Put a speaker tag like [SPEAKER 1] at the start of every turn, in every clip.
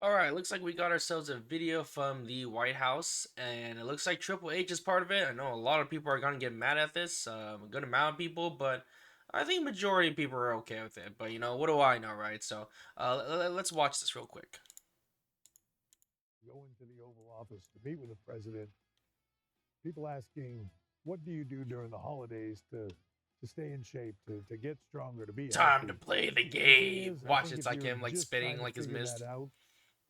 [SPEAKER 1] All right, looks like we got ourselves a video from the White House, and it looks like Triple H is part of it. I know a lot of people are gonna get mad at this, a good amount of people, but I think majority of people are okay with it. But what do I know, right? So let's watch this real quick.
[SPEAKER 2] Go into the Oval Office to meet with the president. People asking, what do you do during the holidays to stay in shape, to get stronger, to be
[SPEAKER 1] Time to
[SPEAKER 2] healthy?
[SPEAKER 1] play the
[SPEAKER 2] The thing
[SPEAKER 1] game.
[SPEAKER 2] is, I
[SPEAKER 1] Watch
[SPEAKER 2] think
[SPEAKER 1] it's
[SPEAKER 2] if
[SPEAKER 1] like
[SPEAKER 2] you're
[SPEAKER 1] him like
[SPEAKER 2] just
[SPEAKER 1] spinning
[SPEAKER 2] trying to
[SPEAKER 1] like his
[SPEAKER 2] figure that
[SPEAKER 1] mist.
[SPEAKER 2] out,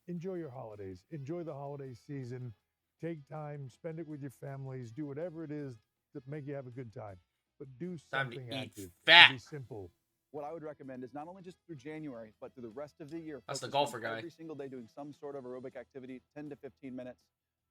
[SPEAKER 2] enjoy your holidays. Enjoy the holiday season. Take time, spend it with your families, do whatever it is that make you have a good time. But do
[SPEAKER 1] Time to
[SPEAKER 2] something
[SPEAKER 1] eat
[SPEAKER 2] active. It can
[SPEAKER 1] fat.
[SPEAKER 2] be simple.
[SPEAKER 3] What I would recommend is not only just through January, but through the rest of the year,
[SPEAKER 1] That's the
[SPEAKER 3] focus on
[SPEAKER 1] golfer guy.
[SPEAKER 3] every single day doing some sort of aerobic activity, 10 to 15 minutes.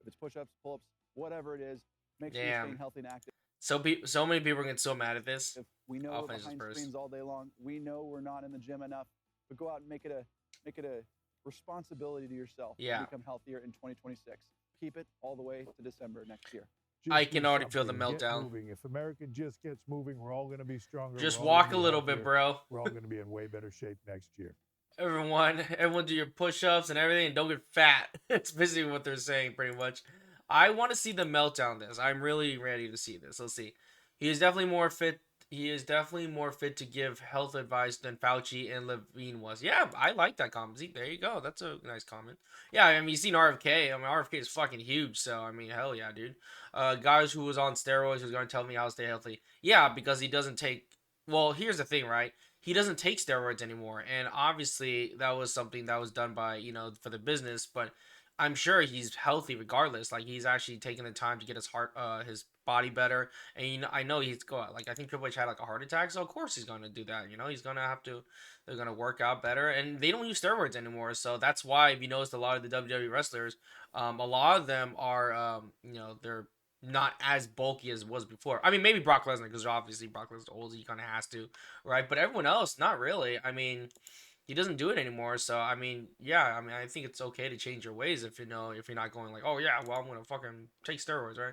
[SPEAKER 3] If it's push ups, pull ups, whatever it is, make sure you're staying
[SPEAKER 1] Damn.
[SPEAKER 3] healthy and active.
[SPEAKER 1] So many people get so mad at this.
[SPEAKER 3] If we know
[SPEAKER 1] I'll
[SPEAKER 3] we're
[SPEAKER 1] finish this
[SPEAKER 3] behind
[SPEAKER 1] first.
[SPEAKER 3] screens all day long, we know we're not in the gym enough, but go out and make it a responsibility to yourself
[SPEAKER 1] Yeah.
[SPEAKER 3] to become healthier in 2026. Keep it all the way to December next year.
[SPEAKER 1] I
[SPEAKER 2] Just do
[SPEAKER 1] can already feel the
[SPEAKER 2] something. Get
[SPEAKER 1] meltdown.
[SPEAKER 2] moving. If America just gets moving, we're all going to be stronger.
[SPEAKER 1] Just
[SPEAKER 2] We're all going
[SPEAKER 1] walk
[SPEAKER 2] to
[SPEAKER 1] a
[SPEAKER 2] be
[SPEAKER 1] little bit,
[SPEAKER 2] healthier.
[SPEAKER 1] bro.
[SPEAKER 2] We're all going to be in way better shape next year.
[SPEAKER 1] Everyone do your push-ups and everything, and don't get fat. It's basically what they're saying, pretty much. I want to see the meltdown. This I'm really ready to see this. Let's see. He is definitely more fit. He is definitely more fit to give health advice than Fauci and Levine was. Yeah, I like that comment. See, there you go. That's a nice comment. Yeah, I mean, you've seen RFK. I mean, RFK is fucking huge. So, I mean, hell yeah, dude. Guys who was on steroids who's going to tell me how to stay healthy. Yeah, because he doesn't take. Well, here's the thing, right? He doesn't take steroids anymore, and obviously that was something that was done by for the business. But I'm sure he's healthy regardless. Like he's actually taking the time to get his body better, and I know he's going. Like I think Triple H had like a heart attack, so of course he's going to do that. He's going to have to. They're going to work out better, and they don't use steroids anymore. So that's why if you noticed a lot of the WWE wrestlers, a lot of them are they're not as bulky as it was before. I mean, maybe Brock Lesnar, because obviously Brock Lesnar's old, he kind of has to, right? But everyone else, not really. I mean, he doesn't do it anymore. So I mean, yeah, I mean, I think it's okay to change your ways if you're not going like, oh yeah, well I'm gonna fucking take steroids, right?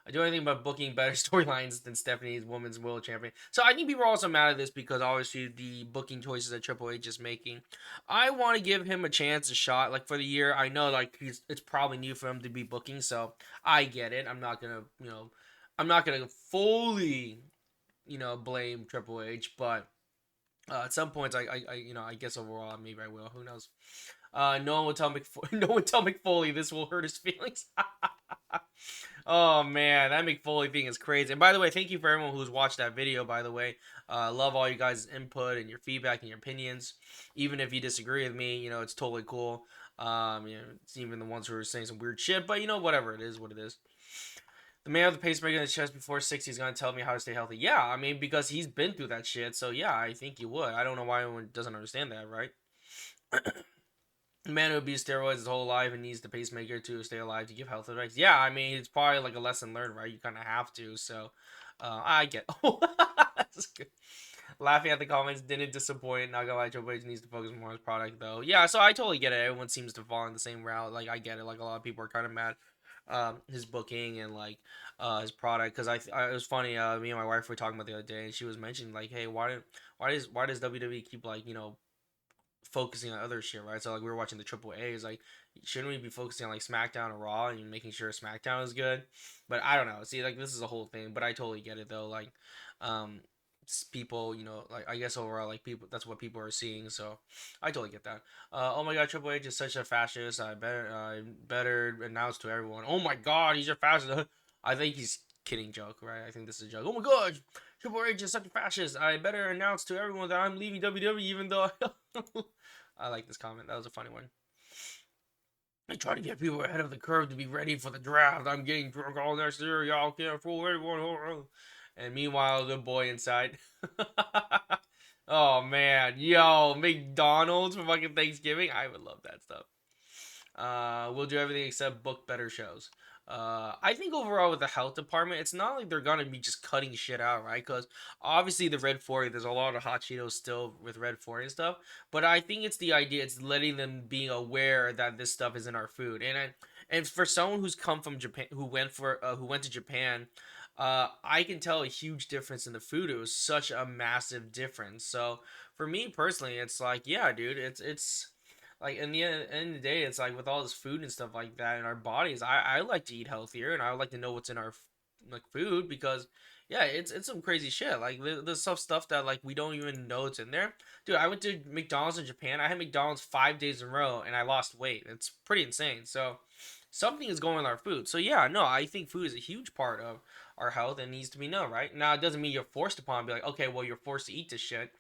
[SPEAKER 1] I do anything but booking better storylines than Stephanie's Women's World Champion. So I think people are also mad at this because obviously the booking choices that Triple H is making. I want to give him a chance, a shot, like for the year. I know like it's probably new for him to be booking, so I get it. I'm not gonna fully blame Triple H, but at some points I guess overall maybe I will. Who knows? No one will tell no one tell McFoley this will hurt his feelings. Oh man, that McFoley thing is crazy. And by the way, thank you for everyone who's watched that video. By the way, love all you guys' input and your feedback and your opinions. Even if you disagree with me, it's totally cool. It's even the ones who are saying some weird shit, but whatever it is, what it is. The man with the pacemaker in his chest before 60 is gonna tell me how to stay healthy. Yeah, I mean because he's been through that shit. So yeah, I think you would. I don't know why anyone doesn't understand that, right? The man who abused steroids his whole life and needs the pacemaker to stay alive to give health advice. Yeah, I mean it's probably like a lesson learned, right? You kind of have to. So, I get. That's good. Laughing at the comments didn't disappoint. Not gonna lie, Triple H needs to focus more on his product though. Yeah, so I totally get it. Everyone seems to fall in the same route. Like I get it. Like a lot of people are kind of mad, his booking and like, his product. Cause it was funny. Me and my wife were talking about the other day, and she was mentioning like, hey, why does WWE keep like focusing on other shit, right? So like we were watching the Triple A's, like shouldn't we be focusing on like SmackDown and Raw and making sure SmackDown is good? But I don't know. See, like this is a whole thing, but I totally get it though. Like, um, people, like I guess overall, like people, that's what people are seeing. So I totally get that. Oh my God, Triple H is such a fascist. I better announce to everyone. Oh my God, he's a fascist. I think he's kidding joke, right? I think this is a joke. Oh my God, Triple H is such a fascist. I better announce to everyone that I'm leaving WWE, even though I like this comment. That was a funny one. I try to get people ahead of the curve to be ready for the draft. I'm getting drunk all next year. Y'all can't fool everyone. And meanwhile, the boy inside. Oh man, yo, McDonald's for fucking Thanksgiving. I would love that stuff. We'll do everything except book better shows. I think overall with the health department, it's not like they're gonna be just cutting shit out, right? Because obviously the Red 40, there's a lot of hot Cheetos still with Red 40 and stuff. But I think it's the idea, it's letting them being aware that this stuff is in our food. And for someone who's come from Japan, who went to Japan, I can tell a huge difference in the food. It was such a massive difference. So for me personally, it's like, yeah, dude, it's Like in the end of the day, it's like with all this food and stuff like that in our bodies, I like to eat healthier, and I would like to know what's in our like food because yeah, it's some crazy shit. Like there's some stuff that like we don't even know it's in there. Dude, I went to McDonald's in Japan. I had McDonald's 5 days in a row, and I lost weight. It's pretty insane. So something is going with our food. So yeah, no, I think food is a huge part of our health and needs to be known, right? Now it doesn't mean you're forced upon. Be like, okay, well you're forced to eat this shit.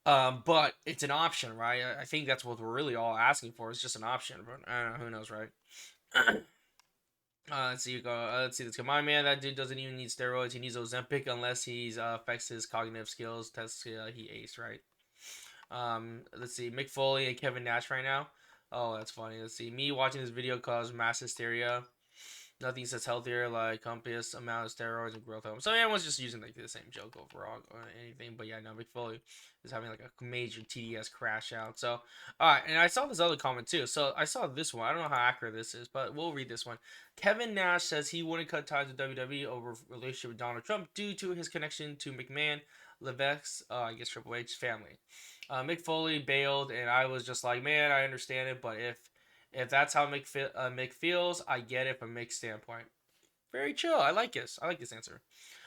[SPEAKER 1] But it's an option, right? I think that's what we're really all asking for. It's just an option, but I don't know. Who knows, right? Let's see. Let's see. Let's go. My man, that dude doesn't even need steroids. He needs Ozempic unless he's affects his cognitive skills. Tests he aced, right? Let's see. Mick Foley and Kevin Nash right now. Oh, that's funny. Let's see. Me watching this video caused mass hysteria. Nothing says healthier like compass amount of steroids and growth hormone. So everyone's just using like the same joke overall or anything. But yeah, no, Mick Foley is having like a major TDS crash out. So alright, and I saw this other comment too. So I saw this one. I don't know how accurate this is, but we'll read this one. Kevin Nash says he wouldn't cut ties with WWE over relationship with Donald Trump due to his connection to McMahon, Levesque, I guess Triple H family. Mick Foley bailed, and I was just like, man, I understand it, but if that's how Mick feels, I get it from Mick's standpoint. Very chill. I like this. I like this answer.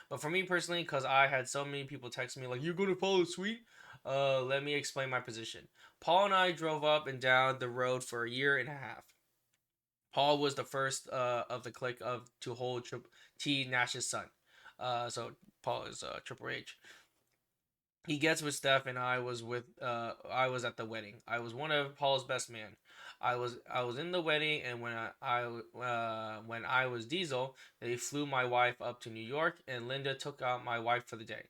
[SPEAKER 1] But for me personally, because I had so many people text me like, "You're gonna follow suite," let me explain my position. Paul and I drove up and down the road for a year and a half. Paul was the first of the clique to hold T Nash's son. So Paul is Triple H. He gets with Steph, and I was at the wedding. I was one of Paul's best man. I was in the wedding, and when I was Diesel, they flew my wife up to New York, and Linda took out my wife for the day.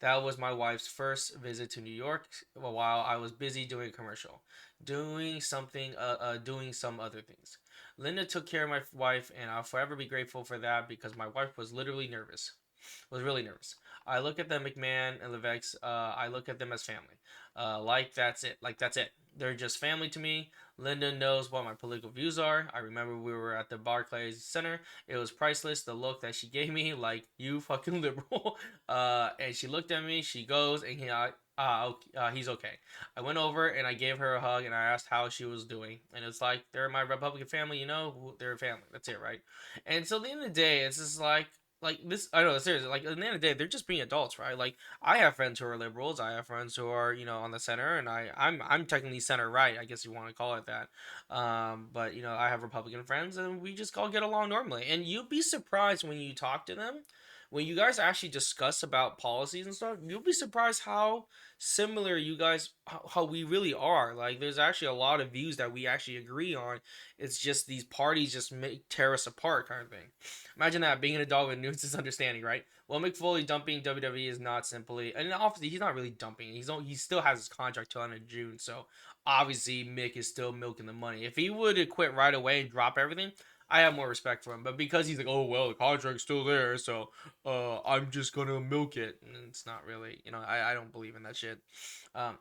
[SPEAKER 1] That was my wife's first visit to New York while I was busy doing a commercial, doing some other things. Linda took care of my wife, and I'll forever be grateful for that because my wife was literally nervous. Was really nervous. I look at the McMahon and Levesque. I look at them as family. Like that's it. Like that's it. They're just family to me. Linda knows what my political views are. I remember we were at the Barclays Center. It was priceless. The look that she gave me, like you fucking liberal. And she looked at me. She goes, and he's okay. I went over and I gave her a hug and I asked how she was doing. And it's like they're my Republican family. You know, they're a family. That's it, right? And so at the end of the day, it's just like this. I know, seriously, like at the end of the day, they're just being adults, right? Like I have friends who are liberals, I have friends who are, on the center, and I'm technically center right, I guess you want to call it that. But I have Republican friends, and we just all get along normally. And you'll be surprised when you talk to them, when you guys actually discuss about policies and stuff. You'll be surprised how similar you guys, how we really are. Like there's actually a lot of views that we actually agree on. It's just these parties just tear us apart, kind of thing. Imagine that, being an adult with nuances understanding, right? Well, Mick Foley dumping WWE is not simply, and obviously he's not really dumping. He still has his contract till end of June, so obviously Mick is still milking the money. If he would have quit right away and drop everything, I have more respect for him. But because he's like, oh well, the contract's still there, so I'm just gonna milk it. And it's not really, I don't believe in that shit. Um,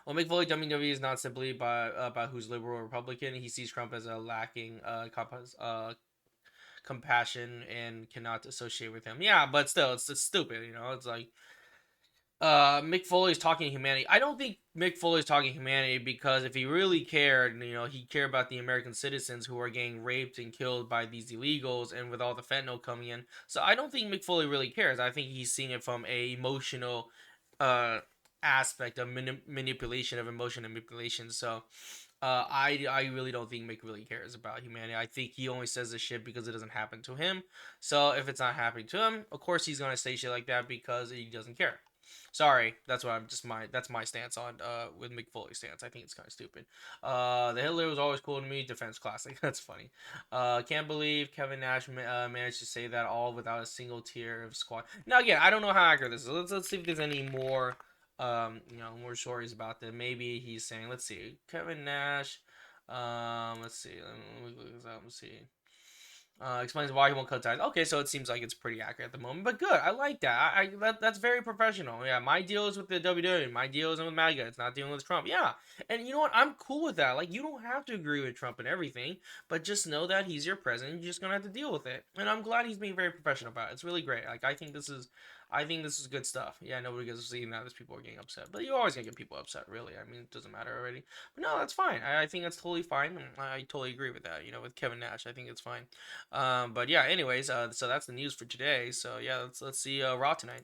[SPEAKER 1] well, Mick Foley dumping WWE is not simply about who's liberal or Republican. He sees Trump as a lacking compassion and cannot associate with him. Yeah, but still, it's stupid. It's like Mick Foley's talking humanity. I don't think Mick Foley's talking humanity because if he really cared, he'd care about the American citizens who are getting raped and killed by these illegals, and with all the fentanyl coming in. So I don't think Mick Foley really cares. I think he's seeing it from a emotional aspect of manipulation of emotion and manipulation. So I really don't think Mick really cares about humanity. I think he only says this shit because it doesn't happen to him. So if it's not happening to him, of course he's gonna say shit like that because he doesn't care. Sorry, that's my stance on with Mick Foley's stance. I think it's kind of stupid. The Hitler was always cool to me. Defense classic. That's funny. Can't believe Kevin Nash managed to say that all without a single tear of squad. Now again, I don't know how accurate this is. Let's see if there's any more more stories about that. Maybe he's saying, let's see, Kevin Nash. Let's see. Let me look this up and see. Explains why he won't cut ties. Okay, so it seems like it's pretty accurate at the moment, but good. I like that. That's very professional. Yeah, my deal is with the WWE. My deal isn't with MAGA. It's not dealing with Trump. Yeah, and you know what? I'm cool with that. Like, you don't have to agree with Trump and everything, but just know that he's your president. You're just gonna have to deal with it. And I'm glad he's being very professional about it. It's really great. Like, I think this is I think this is good stuff. Yeah, nobody gets to see that. There's people are getting upset, but you're always gonna get people upset, really. I mean, it doesn't matter already. But no, that's fine. I think that's totally fine. I totally agree with that. You know, with Kevin Nash, I think it's fine. But yeah, anyways, so that's the news for today. So yeah, let's see Raw tonight.